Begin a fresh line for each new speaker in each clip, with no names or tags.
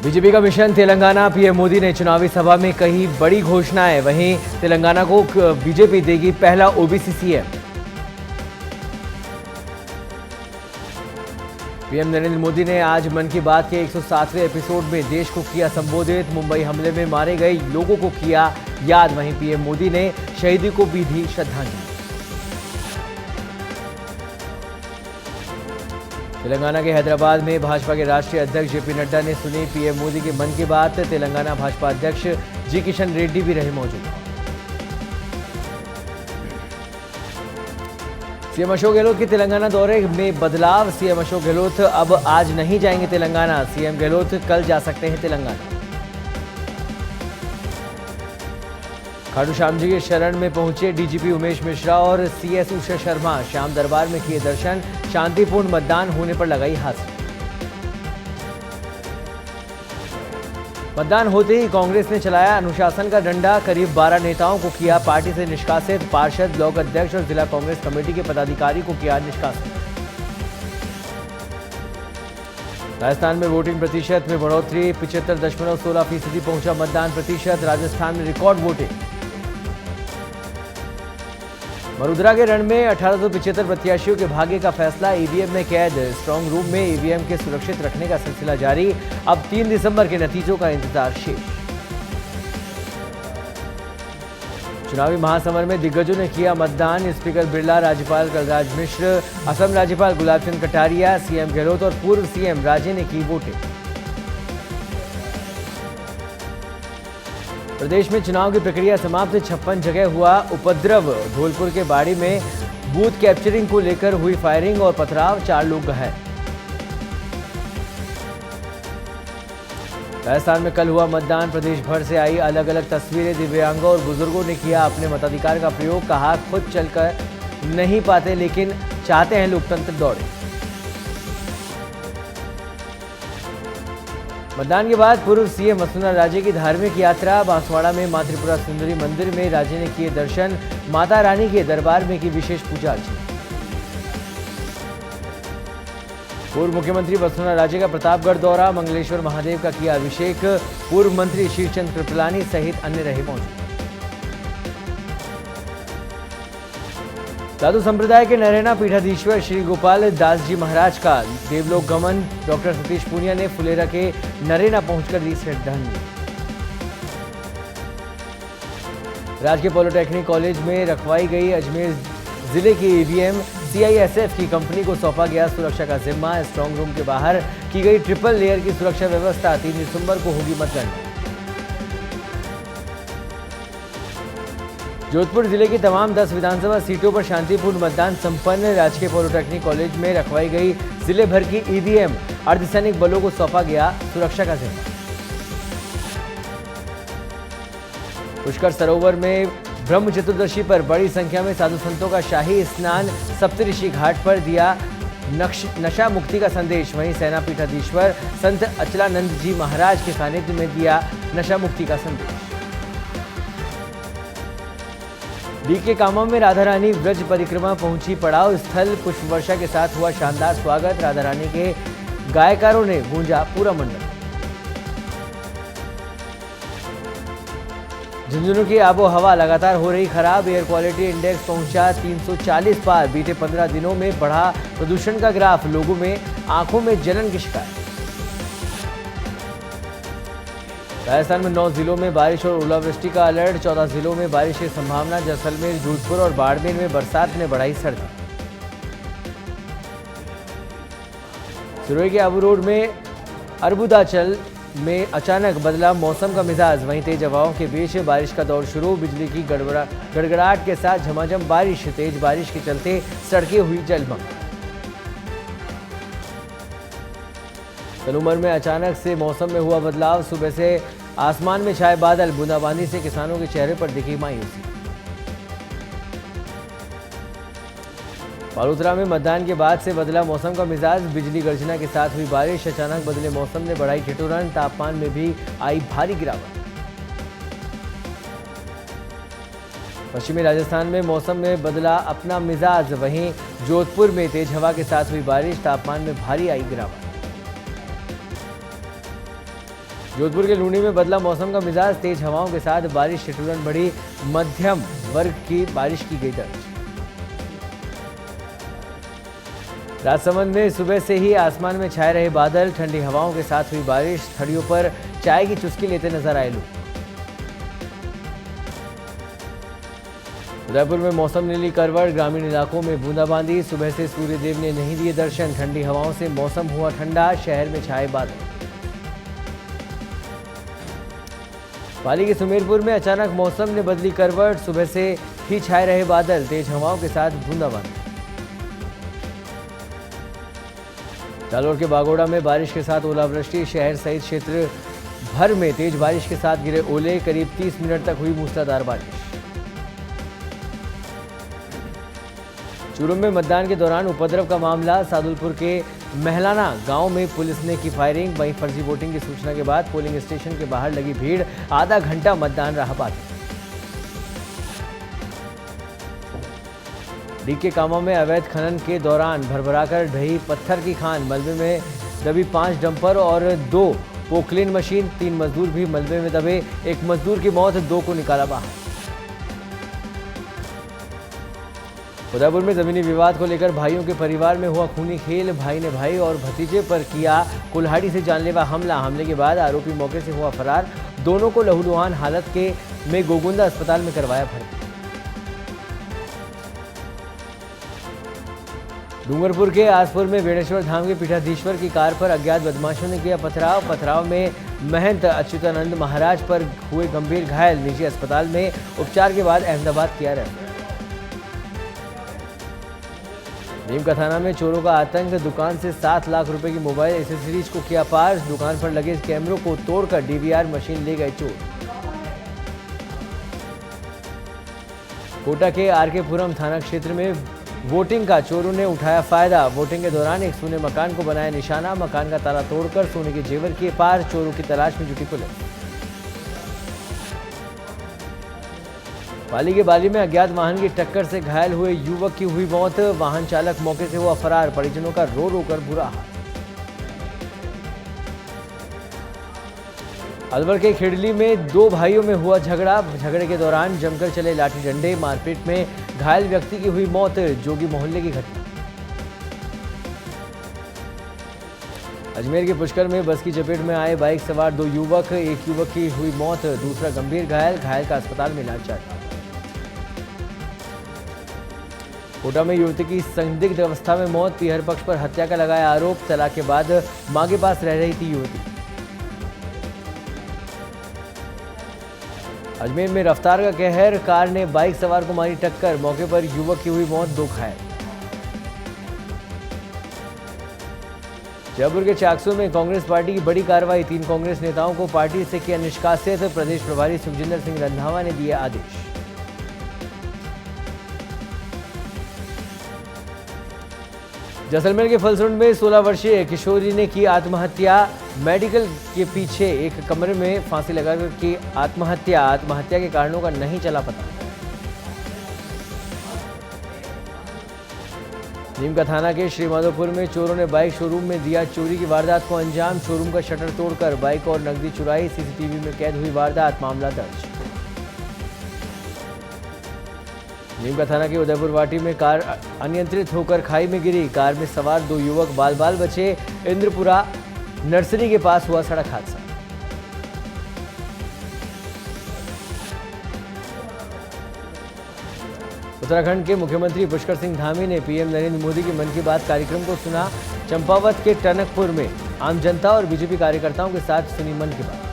BJP का mission Telangana. PM Modi ने चुनावी सभा में कही बड़ी घोषणाएं। वहीं तेलंगाना को बीजेपी देगी पहला OBC CM. PM Narendra Modi ने आज मन की बात के 107वें एपिसोड में देश को किया संबोधित। मुंबई हमले में मारे गए लोगों को किया याद। वहीं पीएम मोदी ने शहीदों को भी दी श्रद्धांजलि। तेलंगाना के हैदराबाद में भाजपा के राष्ट्रीय अध्यक्ष जेपी नड्डा ने सुनी पीएम मोदी के मन की बात। तेलंगाना भाजपा अध्यक्ष जी किशन रेड्डी भी रहे मौजूद। सीएम अशोक गहलोत के तेलंगाना दौरे में बदलाव। सीएम अशोक गहलोत अब आज नहीं जाएंगे तेलंगाना। सीएम गहलोत कल जा सकते हैं तेलंगाना। खाटू श्याम जी के शरण में पहुंचे डीजीपी उमेश मिश्रा और सीएस उषा शर्मा। श्याम दरबार में किए दर्शन। शांतिपूर्ण मतदान होने पर लगाई हाजिरी। मतदान होते ही कांग्रेस ने चलाया अनुशासन का डंडा। करीब 12 नेताओं को किया पार्टी से निष्कासित। पार्षद, ब्लॉक अध्यक्ष और जिला कांग्रेस कमेटी के पदाधिकारी को किया निष्कासित। राजस्थान में वोटिंग प्रतिशत में बढ़ोतरी। 75.16% पहुंचा मतदान प्रतिशत। राजस्थान में रिकॉर्ड वोटिंग। वडोदरा के रण में 1875 प्रत्याशियों के भाग्य का फैसला। ईवीएम में कैद। स्ट्रांग रूम में ईवीएम के सुरक्षित रखने का सिलसिला जारी। अब 3 दिसंबर के नतीजों का इंतजार शेष। चुनावी महासमर में दिग्गजों ने किया मतदान। स्पीकर बिरला, राज्यपाल कलराज मिश्र, असम राज्यपाल गुलाब चंद कटारिया, सीएम गहलोत और पूर्व सीएम राजे ने की वोटिंग। प्रदेश में चुनाव की प्रक्रिया समाप्त। 56 जगह हुआ उपद्रव। धौलपुर के बाड़ी में बूथ कैप्चरिंग को लेकर हुई फायरिंग और पथराव। 4 लोग घायल। राजस्थान में कल हुआ मतदान। प्रदेश भर से आई अलग अलग तस्वीरें। दिव्यांगों और बुजुर्गों ने किया अपने मताधिकार का प्रयोग। कहा खुद चलकर नहीं पाते लेकिन चाहते हैं लोकतंत्र दौड़े। मतदान के बाद पूर्व सीएम वसुंधरा राजे की धार्मिक यात्रा। बांसवाड़ा में मां त्रिपुरा सुंदरी मंदिर में राजे ने किए दर्शन। माता रानी के दरबार में की विशेष पूजा अर्चना। पूर्व मुख्यमंत्री वसुंधरा राजे का प्रतापगढ़ दौरा। मंगलेश्वर महादेव का किया अभिषेक। पूर्व मंत्री शीरचंद कृपलानी सहित अन्य रहे मौजूद। साधु संप्रदाय के नरेना पीठाधीश्वर श्री गोपाल दास जी महाराज का देवलोक गमन। डॉक्टर सतीश पूनिया ने फुलेरा के नरेना पहुंचकर दी श्रद्धांजलि। राजकीय पॉलिटेक्निक कॉलेज में रखवाई गई अजमेर जिले की ईवीएम। सीआईएसएफ की कंपनी को सौंपा गया सुरक्षा का जिम्मा। स्ट्रांग रूम के बाहर की गई ट्रिपल लेयर की सुरक्षा व्यवस्था। 3 दिसंबर को होगी मतगणना। जोधपुर जिले की तमाम 10 विधानसभा सीटों पर शांतिपूर्ण मतदान संपन्न। राजकीय पॉलिटेक्निक कॉलेज में रखवाई गई जिले भर की ईवीएम। अर्धसैनिक बलों को सौंपा गया सुरक्षा का जिम्मा। पुष्कर सरोवर में ब्रह्म चतुर्दशी पर बड़ी संख्या में साधु संतों का शाही स्नान। सप्तऋषि घाट पर दिया नशा मुक्ति का संदेश। वहीं सेना पीठाधीश्वर संत अचलानंद जी महाराज के सानिध्य में दिया नशा मुक्ति का संदेश। डीके कामा में राधा रानी ब्रज परिक्रमा पहुंची पड़ाव स्थल। पुष्प वर्षा के साथ हुआ शानदार स्वागत। राधा रानी के गायकारों ने गूंजा पूरा मंडप। झुंझुनू की आबो हवा लगातार हो रही खराब। एयर क्वालिटी इंडेक्स पहुंचा 340 पार। बीते 15 दिनों में बढ़ा प्रदूषण का ग्राफ। लोगों में आंखों में जलन की शिकायत। राजस्थान में 9 जिलों में बारिश और ओलावृष्टि का अलर्ट। 14 जिलों में बारिश की संभावना। जैसलमेर, जोधपुर और बाड़मेर में बरसात ने बढ़ाई सर्दी। सिरोही के आबू रोड में अरबुदाचल में अचानक बदला मौसम का मिजाज। वहीं तेज हवाओं के बीच बारिश का दौर शुरू। बिजली की गड़गड़ाहट के साथ झमाझम बारिश। तेज बारिश के चलते सड़कें हुई जलमग्न। तनुमर में अचानक से मौसम में हुआ बदलाव। सुबह से आसमान में छाए बादल। बूंदाबांदी से किसानों के चेहरे पर दिखी मायूसी। बालोतरा में मतदान के बाद से बदला मौसम का मिजाज। बिजली गर्जना के साथ हुई बारिश। अचानक बदले मौसम ने बढ़ाई ठिठुरन। तापमान में भी आई भारी गिरावट। पश्चिमी राजस्थान में मौसम में बदला अपना मिजाज। वहीं जोधपुर में तेज हवा के साथ हुई बारिश। तापमान में भारी आई गिरावट। जोधपुर के लूनी में बदला मौसम का मिजाज, तेज हवाओं के साथ बारिश से ठिठुरन बढ़ी, मध्यम वर्ग की बारिश की गई दर्ज। राजसमंद में सुबह से ही आसमान में छाए रहे बादल, ठंडी हवाओं के साथ हुई बारिश, थड़ियों पर चाय की चुस्की लेते नजर आए लोग। उदयपुर में मौसम नीली करवट, ग्रामीण इलाकों में बूंदाबांदी, सुबह से सूर्यदेव ने नहीं दिए दर्शन, ठंडी हवाओं से मौसम हुआ ठंडा, शहर में छाए बादल। पाली के सुमेरपुर में अचानक मौसम ने बदली करवट, सुबह से ही छाए रहे बादल, तेज हवाओं के साथ बूंदाबांदी। जालोर के बागोड़ा में बारिश के साथ ओलावृष्टि, शहर सहित क्षेत्र भर में तेज बारिश के साथ गिरे ओले, करीब 30 मिनट तक हुई मूसलाधार बारिश। चूरू में मतदान के दौरान उपद्रव का मामला, सादुलपुर के महलाना गांव में पुलिस ने की फायरिंग, वहीं फर्जी वोटिंग की सूचना के बाद पोलिंग स्टेशन के बाहर लगी भीड़, आधा घंटा मतदान रहा बाकी। डीके कामा में अवैध खनन के दौरान भरभराकर ढही पत्थर की खान, मलबे में दबी 5 डंपर और 2 पोकलेन मशीन, 3 मजदूर भी मलबे में दबे, 1 मजदूर की मौत, 2 को निकाला बाहर। उदयपुर में जमीनी विवाद को लेकर भाइयों के परिवार में हुआ खूनी खेल, भाई ने भाई और भतीजे पर किया कुल्हाड़ी से जानलेवा हमला, हमले के बाद आरोपी मौके से हुआ फरार, दोनों को लहूलुहान हालत में गोगुंदा अस्पताल में करवाया भर्ती। डूंगरपुर के आसपुर में बेणेश्वर धाम के पीठाधीश्वर की कार पर अज्ञात बदमाशों ने किया पथराव में महंत अच्युतानंद महाराज पर हुए गंभीर घायल, निजी अस्पताल में उपचार के बाद अहमदाबाद किया रेफर। नीम का थाना में चोरों का आतंक, दुकान से 7 लाख रुपए की मोबाइल एसेसरीज को किया पार, दुकान पर लगे कैमरों को तोड़कर डीवीआर मशीन ले गए चोर। कोटा के आरके पुरम थाना क्षेत्र में वोटिंग का चोरों ने उठाया फायदा, वोटिंग के दौरान एक सोने मकान को बनाया निशाना, मकान का ताला तोड़कर सोने के जेवर किए पार, चोरों की तलाश में जुटी पुलिस। पाली के बाली में अज्ञात वाहन की टक्कर से घायल हुए युवक की हुई मौत, वाहन चालक मौके से हुआ फरार, परिजनों का रो रो कर बुरा हाल। अलवर के खेड़ली में 2 भाइयों में हुआ झगड़े के दौरान जमकर चले लाठी डंडे, मारपीट में घायल व्यक्ति की हुई मौत, जोगी मोहल्ले की घटना। अजमेर के पुष्कर में बस की चपेट में आए बाइक सवार 2 युवक, एक युवक की हुई मौत, दूसरा गंभीर घायल का अस्पताल में इलाज जारी। कोटा में युवती की संदिग्ध अवस्था में मौत, पीहर पक्ष पर हत्या का लगाया आरोप, तलाक के बाद मां के पास रह रही थी युवती। अजमेर में रफ्तार का कहर, कार ने बाइक सवार को मारी टक्कर, मौके पर युवक की हुई मौत, 2 घायल। जयपुर के चाकसू में कांग्रेस पार्टी की बड़ी कार्रवाई, 3 कांग्रेस नेताओं को पार्टी से किया निष्कासित, प्रदेश प्रभारी सुखजिंदर सिंह रंधावा ने दिए आदेश। जैसलमेर के फलसुंड में 16 वर्षीय किशोरी ने की आत्महत्या, मेडिकल के पीछे एक कमरे में फांसी लगाकर की आत्महत्या के कारणों का नहीं चला पता। नीम का थाना के श्रीमाधोपुर में चोरों ने बाइक शोरूम में दिया चोरी की वारदात को अंजाम, शोरूम का शटर तोड़कर बाइक और नकदी चुराई, सीसीटीवी में कैद हुई वारदात, मामला दर्ज। नीम का थाना के उदयपुर वाटी में कार अनियंत्रित होकर खाई में गिरी, कार में सवार 2 युवक बाल बचे, इंद्रपुरा नर्सरी के पास हुआ सड़क हादसा। उत्तराखंड के मुख्यमंत्री पुष्कर सिंह धामी ने पीएम नरेंद्र मोदी की मन की बात कार्यक्रम को सुना, चंपावत के टनकपुर में आम जनता और बीजेपी कार्यकर्ताओं के साथ सुनी मन की बात।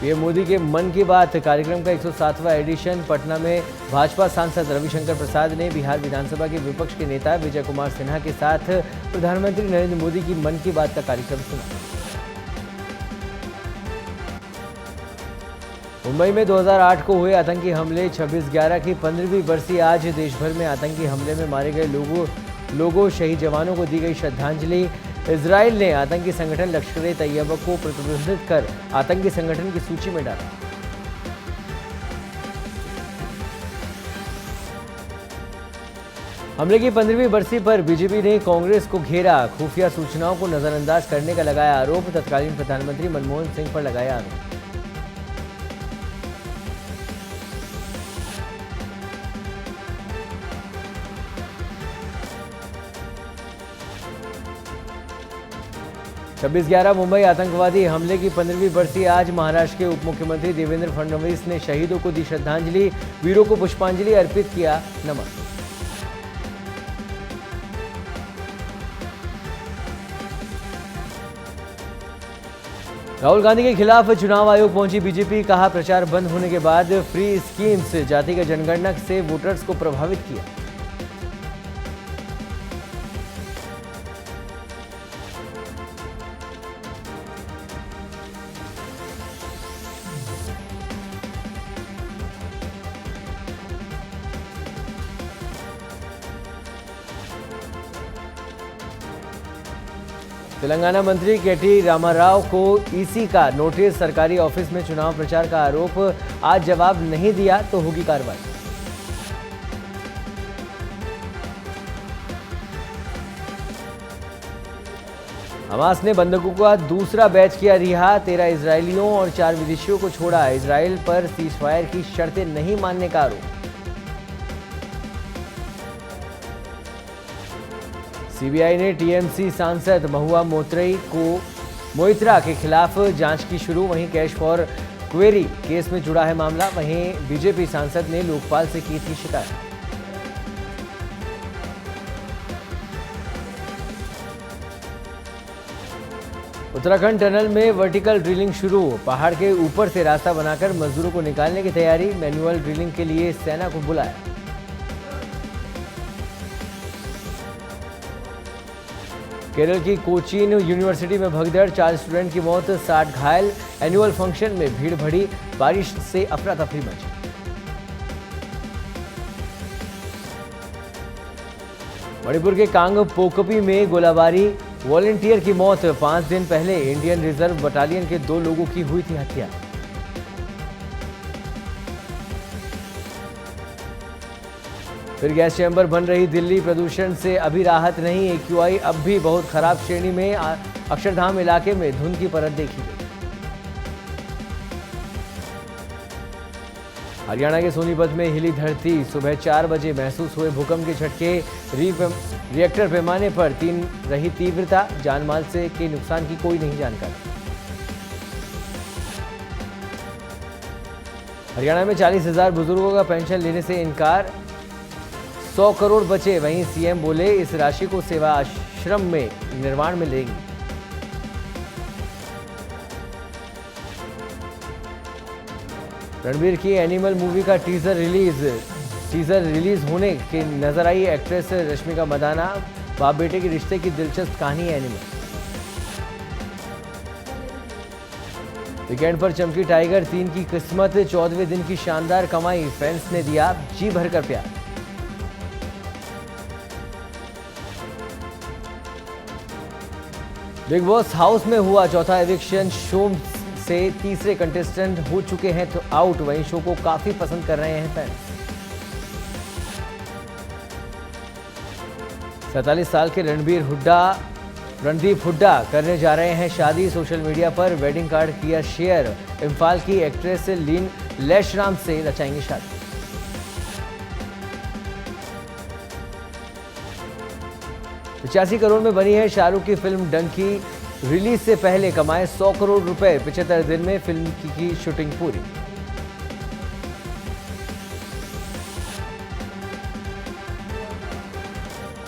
पीएम मोदी के मन की बात कार्यक्रम का 107वां एडिशन, पटना में भाजपा सांसद रविशंकर प्रसाद ने बिहार विधानसभा के विपक्ष के नेता विजय कुमार सिन्हा के साथ प्रधानमंत्री नरेंद्र मोदी की मन की बात का कार्यक्रम सुना। मुंबई में 2008 को हुए आतंकी हमले, 26/11 की 15वीं बरसी आज, देश भर में आतंकी हमले में मारे गए लोगों शहीद जवानों को दी गई श्रद्धांजलि। इजराइल ने आतंकी संगठन लश्कर-ए-तैयबा को प्रतिबंधित कर आतंकी संगठन की सूची में डाला। हमले की 15वीं बरसी पर बीजेपी ने कांग्रेस को घेरा, खुफिया सूचनाओं को नजरअंदाज करने का लगाया आरोप, तत्कालीन प्रधानमंत्री मनमोहन सिंह पर लगाया आरोप। 26/11 मुंबई आतंकवादी हमले की 15वीं बरसी आज महाराष्ट्र के उप मुख्यमंत्री देवेंद्र फडणवीस ने शहीदों को दी श्रद्धांजलि, वीरों को पुष्पांजलि अर्पित किया, नमन। राहुल गांधी के खिलाफ चुनाव आयोग पहुंची बीजेपी, कहा प्रचार बंद होने के बाद फ्री स्कीम्स जातिगत जनगणना से वोटर्स को प्रभावित किया। तेलंगाना मंत्री केटी रामाराव को ईसी का नोटिस, सरकारी ऑफिस में चुनाव प्रचार का आरोप, आज जवाब नहीं दिया तो होगी कार्रवाई। हमास ने बंधकों का दूसरा बैच किया रिहा, 13 इजरायलियों और 4 विदेशियों को छोड़ा, इजरायल पर सीजफायर की शर्तें नहीं मानने का आरोप। सीबीआई ने टीएमसी सांसद महुआ मोइत्रा के खिलाफ जांच की शुरू, वहीं कैश फॉर क्वेरी केस में जुड़ा है मामला, वहीं बीजेपी सांसद ने लोकपाल से की थी शिकायत। उत्तराखंड टनल में वर्टिकल ड्रिलिंग शुरू, पहाड़ के ऊपर से रास्ता बनाकर मजदूरों को निकालने की तैयारी, मैनुअल ड्रिलिंग के लिए सेना को बुलाया। केरल की कोचीन यूनिवर्सिटी में भगदड़, 4 स्टूडेंट की मौत, 60 घायल, एनुअल फंक्शन में भीड़ बढ़ी, बारिश से अफरा तफरी मची। मणिपुर के कांग पोकपी में गोलाबारी, वॉलंटियर की मौत, 5 दिन पहले इंडियन रिजर्व बटालियन के 2 लोगों की हुई थी हत्या। फिर गैस चैम्बर बन रही दिल्ली, प्रदूषण से अभी राहत नहीं, एक्यूआई अब भी बहुत खराब श्रेणी में, अक्षरधाम इलाके में धुंध की परत देखी गई। हरियाणा के सोनीपत में हिली धरती, सुबह 4 बजे महसूस हुए भूकंप के झटके, रिएक्टर पैमाने पर 3 रही तीव्रता, जानमाल से के नुकसान की कोई नहीं जानकारी। हरियाणा में 40,000 बुजुर्गों का पेंशन लेने से इनकार, 100 करोड़ बचे, वहीं सीएम बोले इस राशि को सेवा आश्रम में निर्माण में लेगी। रणबीर की एनिमल मूवी का टीजर रिलीज होने के नजर आई एक्ट्रेस रश्मिका मंदाना, बाप बेटे के रिश्ते की दिलचस्प कहानी है एनिमल। वीकेंड पर चमकी टाइगर 3 की किस्मत, 14वें दिन की शानदार कमाई, फैंस ने दिया जी भरकर प्यार। बिग बॉस हाउस में हुआ चौथा एविक्शन, शो से तीसरे कंटेस्टेंट हो चुके हैं तो आउट, वहीं शो को काफी पसंद कर रहे हैं फैंस। 47 साल के रणदीप हुड्डा करने जा रहे हैं शादी, सोशल मीडिया पर वेडिंग कार्ड किया शेयर, इम्फाल की एक्ट्रेस लीन लेशराम से रचाएंगे शादी। 85 करोड़ में बनी है शाहरुख की फिल्म डंकी, रिलीज से पहले कमाए 100 करोड़ रुपए, 75 दिन में फिल्म की शूटिंग पूरी।